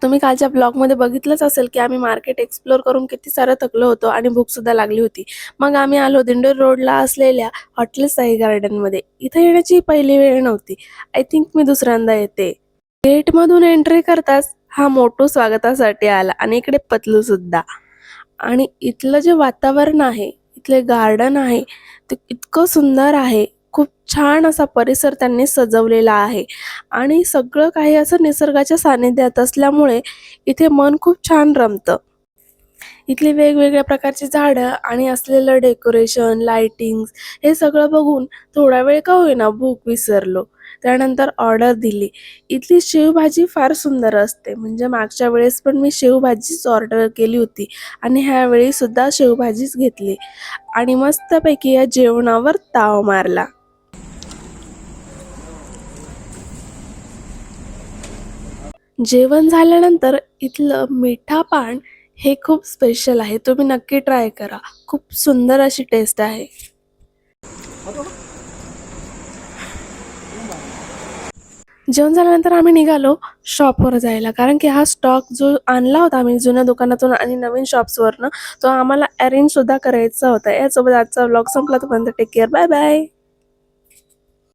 तुम्ही कालच्या ब्लॉगमध्ये बघितलंच असेल की आम्ही मार्केट एक्सप्लोर करून किती सारं थकलो होतो आणि भूकसुद्धा लागली होती. मग आम्ही आलो दिंडोरी रोडला असलेल्या हॉटेल साई गार्डनमध्ये. इथे येण्याची पहिली वेळ नव्हती. आय थिंक मी दुसऱ्यांदा येते. गेटमधून एंट्री करताच हा मोटू स्वागतासाठी आला आणि इकडे पतलूसुद्धा. आणि इथलं जे वातावरण आहे, इथले गार्डन आहे, ते इतकं सुंदर आहे. खूप छान असा परिसर त्यांनी सजवलेला आहे आणि सगळं काही असं निसर्गाच्या सानिध्यात असल्यामुळे इथे मन खूप छान रमतं. इथली वेगवेगळ्या प्रकारची झाडं आणि असलेलं डेकोरेशन, लाइटिंग्स हे सगळं बघून थोडा वेळ का होईना भूक विसरलो. त्यानंतर ऑर्डर दिली. इथली शेवभाजी फार सुंदर असते. म्हणजे मागच्या वेळेस पण मी शेवभाजीच ऑर्डर केली होती आणि ह्यावेळी सुद्धा शेवभाजीच घेतली आणि मस्तपैकी या जेवणावर ताव मारला. जेवण झाल्यानंतर इथलं मिठा पान हे खूप स्पेशल आहे. तुम्ही नक्की ट्राय करा. खूप सुंदर अशी टेस्ट आहे. जेवण झाल्यानंतर आम्ही निघालो शॉपवर जायला, कारण की हा स्टॉक जो आणला होता आम्ही जुन्या दुकानातून आणि नवीन शॉप्सवरनं, तो आम्हाला अरेंजसुद्धा करायचा होता. यासोबत आजचा व्लॉग संपला. तोपर्यंत टेक केअर. Bye bye.